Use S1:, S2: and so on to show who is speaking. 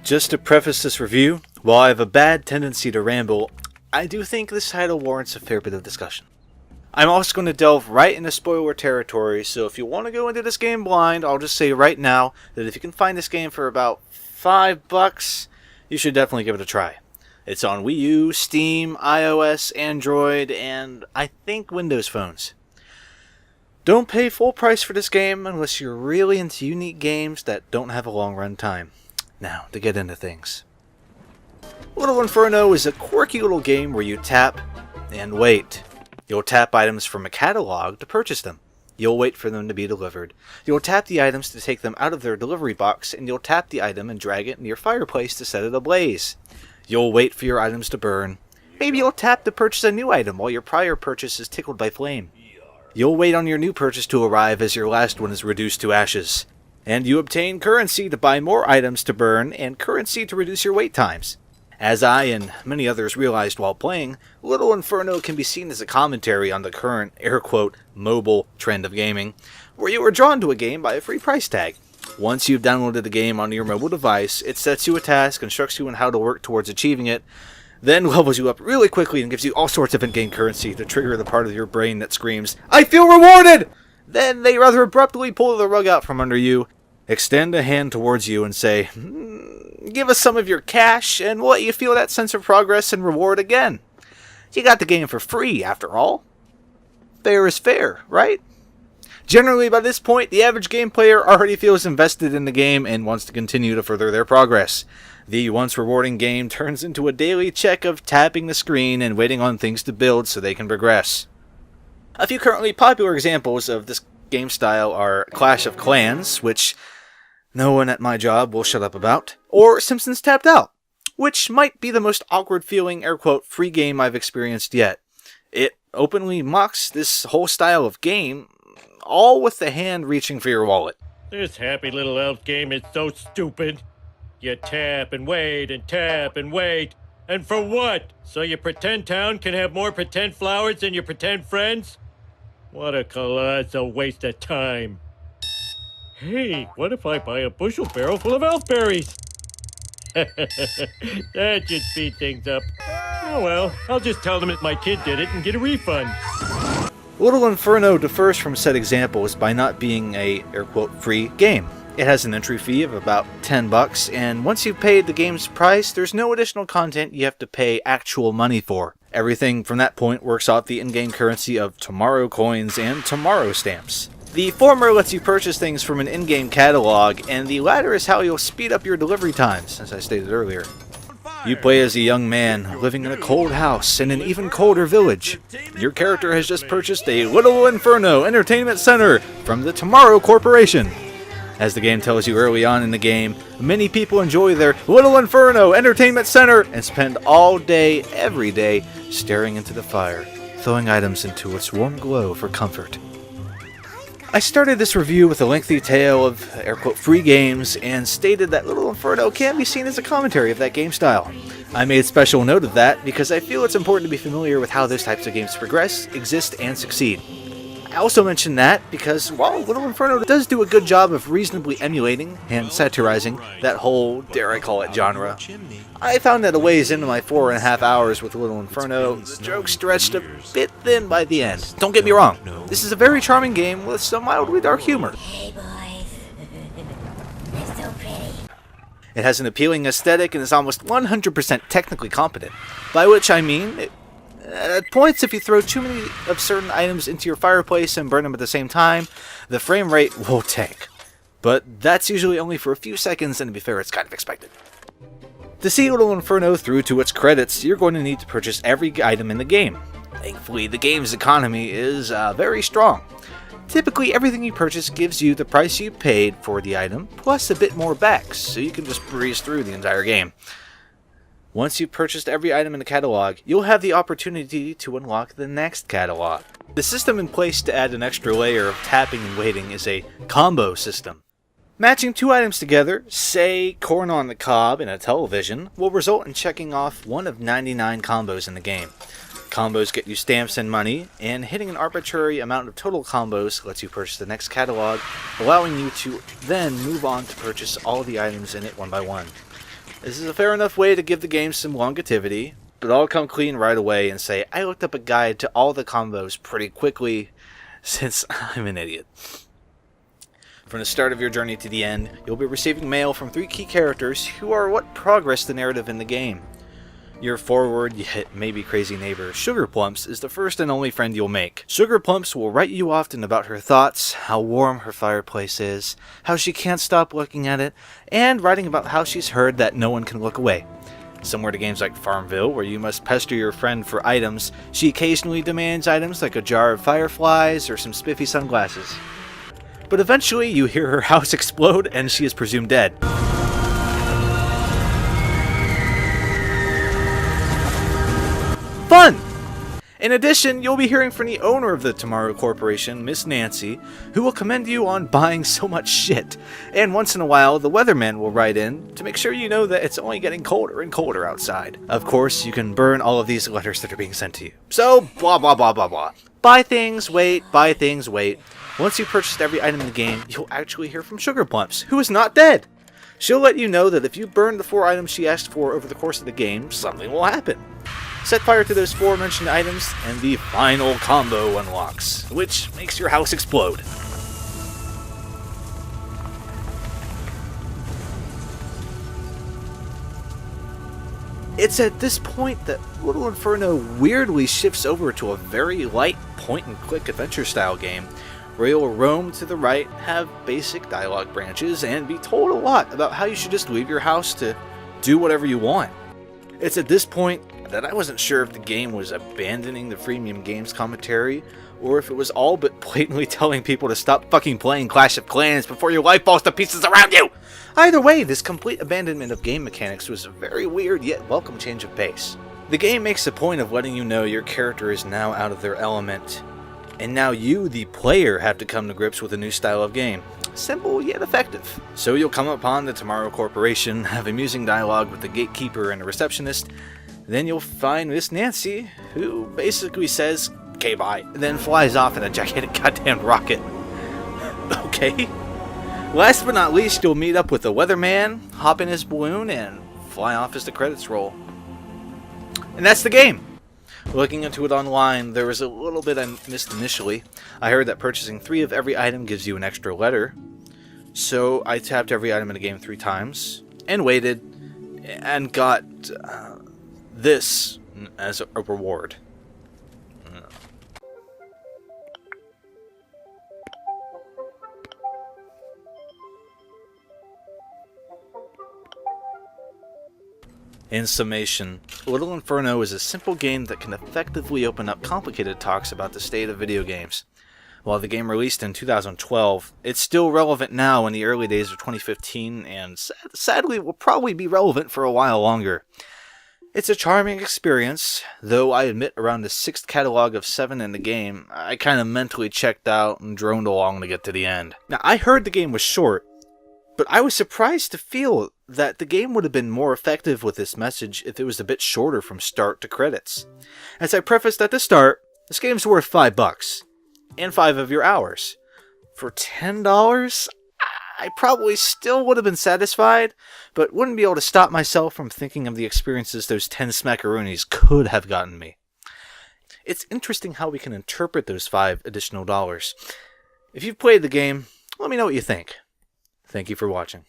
S1: Just to preface this review, while I have a bad tendency to ramble, I do think this title warrants a fair bit of discussion. I'm also going to delve right into spoiler territory, so if you want to go into this game blind, I'll just say right now that if you can find this game for about $5, you should definitely give it a try. It's on Wii U, Steam, iOS, Android, and I think Windows phones. Don't pay full price for this game unless you're really into unique games that don't have a long run time. Now, to get into things. Little Inferno is a quirky little game where you tap and wait. You'll tap items from a catalog to purchase them. You'll wait for them to be delivered. You'll tap the items to take them out of their delivery box, and you'll tap the item and drag it near your fireplace to set it ablaze. You'll wait for your items to burn. Maybe you'll tap to purchase a new item while your prior purchase is tickled by flame. You'll wait on your new purchase to arrive as your last one is reduced to ashes. And you obtain currency to buy more items to burn and currency to reduce your wait times. As I and many others realized while playing, Little Inferno can be seen as a commentary on the current, air quote, mobile trend of gaming, where you are drawn to a game by a free price tag. Once you've downloaded the game onto your mobile device, it sets you a task, instructs you on how to work towards achieving it, then levels you up really quickly and gives you all sorts of in-game currency to trigger the part of your brain that screams, "I feel rewarded!" Then they rather abruptly pull the rug out from under you, extend a hand towards you and say, "Give us some of your cash and we'll let you feel that sense of progress and reward again. You got the game for free, after all. Fair is fair, right?" Generally, by this point, the average game player already feels invested in the game and wants to continue to further their progress. The once rewarding game turns into a daily check of tapping the screen and waiting on things to build so they can progress. A few currently popular examples of this game style are Clash of Clans, which no one at my job will shut up about, or Simpsons Tapped Out, which might be the most awkward feeling, air quote, free game I've experienced yet. It openly mocks this whole style of game, all with the hand reaching for your wallet.
S2: This happy little elf game is so stupid. You tap and wait and tap and wait. And for what? So your pretend town can have more pretend flowers than your pretend friends? What a colossal waste of time. Hey, what if I buy a bushel barrel full of elf berries? That should speed things up. Oh well, I'll just tell them that my kid did it and get a refund.
S1: Little Inferno differs from said examples by not being a, air quote, free game. It has an entry fee of about $10, and once you've paid the game's price, there's no additional content you have to pay actual money for. Everything from that point works off the in-game currency of Tomorrow coins and Tomorrow stamps. The former lets you purchase things from an in-game catalog, and the latter is how you'll speed up your delivery times, as I stated earlier. You play as a young man living in a cold house in an even colder village. Your character has just purchased a Little Inferno Entertainment Center from the Tomorrow Corporation. As the game tells you early on in the game, many people enjoy their Little Inferno Entertainment Center and spend all day, every day, staring into the fire, throwing items into its warm glow for comfort. I started this review with a lengthy tale of, air quote, free games, and stated that Little Inferno can be seen as a commentary of that game style. I made special note of that because I feel it's important to be familiar with how those types of games progress, exist, and succeed. I also mention that because while Little Inferno does do a good job of reasonably emulating and satirizing that whole, dare I call it, genre, I found that a ways into my 4.5 hours with Little Inferno, the jokes stretched a bit thin by the end. Don't get me wrong, this is a very charming game with some mildly dark humor.
S3: Hey boys, they're so pretty.
S1: It has an appealing aesthetic and is almost 100% technically competent, by which I mean, at points, if you throw too many of certain items into your fireplace and burn them at the same time, the frame rate will tank. But that's usually only for a few seconds, and to be fair, it's kind of expected. To see Little Inferno through to its credits, you're going to need to purchase every item in the game. Thankfully, the game's economy is very strong. Typically, everything you purchase gives you the price you paid for the item, plus a bit more back, so you can just breeze through the entire game. Once you've purchased every item in the catalog, you'll have the opportunity to unlock the next catalog. The system in place to add an extra layer of tapping and waiting is a combo system. Matching two items together, say corn on the cob and a television, will result in checking off one of 99 combos in the game. Combos get you stamps and money, and hitting an arbitrary amount of total combos lets you purchase the next catalog, allowing you to then move on to purchase all the items in it one by one. This is a fair enough way to give the game some longevity, but I'll come clean right away and say I looked up a guide to all the combos pretty quickly, since I'm an idiot. From the start of your journey to the end, you'll be receiving mail from 3 key characters who are what progress the narrative in the game. Your forward yet maybe crazy neighbor, Sugar Plumps, is the first and only friend you'll make. Sugar Plumps will write you often about her thoughts, how warm her fireplace is, how she can't stop looking at it, and writing about how she's heard that no one can look away. Similar to games like Farmville, where you must pester your friend for items, she occasionally demands items like a jar of fireflies or some spiffy sunglasses. But eventually you hear her house explode and she is presumed dead. Fun! In addition, you'll be hearing from the owner of the Tomorrow Corporation, Miss Nancy, who will commend you on buying so much shit. And once in a while, the weatherman will write in to make sure you know that it's only getting colder and colder outside. Of course, you can burn all of these letters that are being sent to you. So, blah blah blah blah blah. Buy things, wait, buy things, wait. Once you've purchased every item in the game, you'll actually hear from Sugar Plumps, who is not dead. She'll let you know that if you burn the 4 items she asked for over the course of the game, something will happen. Set fire to those 4 mentioned items, and the final combo unlocks, which makes your house explode. It's at this point that Little Inferno weirdly shifts over to a very light point-and-click adventure-style game, where you'll roam to the right, have basic dialogue branches, and be told a lot about how you should just leave your house to do whatever you want. It's at this point that I wasn't sure if the game was abandoning the freemium games commentary, or if it was all but blatantly telling people to stop fucking playing Clash of Clans before your life falls to pieces around you! Either way, this complete abandonment of game mechanics was a very weird yet welcome change of pace. The game makes a point of letting you know your character is now out of their element, and now you, the player, have to come to grips with a new style of game. Simple yet effective. So you'll come upon the Tomorrow Corporation, have amusing dialogue with the gatekeeper and a receptionist. Then you'll find Miss Nancy, who basically says, "Okay, bye," then flies off in a gigantic goddamn rocket. Okay. Last but not least, you'll meet up with the weatherman, hop in his balloon, and fly off as the credits roll. And that's the game! Looking into it online, there was a little bit I missed initially. I heard that purchasing 3 of every item gives you an extra letter. So I tapped every item in the game 3 times, and waited, and got this as a reward. In summation, Little Inferno is a simple game that can effectively open up complicated talks about the state of video games. While the game released in 2012, it's still relevant now in the early days of 2015, and sadly will probably be relevant for a while longer. It's a charming experience, though I admit around the 6th catalog of 7 in the game, I kinda mentally checked out and droned along to get to the end. Now, I heard the game was short, but I was surprised to feel that the game would have been more effective with this message if it was a bit shorter from start to credits. As I prefaced at the start, this game's worth $5, and 5 of your hours. For $10, I probably still would have been satisfied, but wouldn't be able to stop myself from thinking of the experiences those 10 smackaroonies could have gotten me. It's interesting how we can interpret those 5 additional dollars. If you've played the game, let me know what you think. Thank you for watching.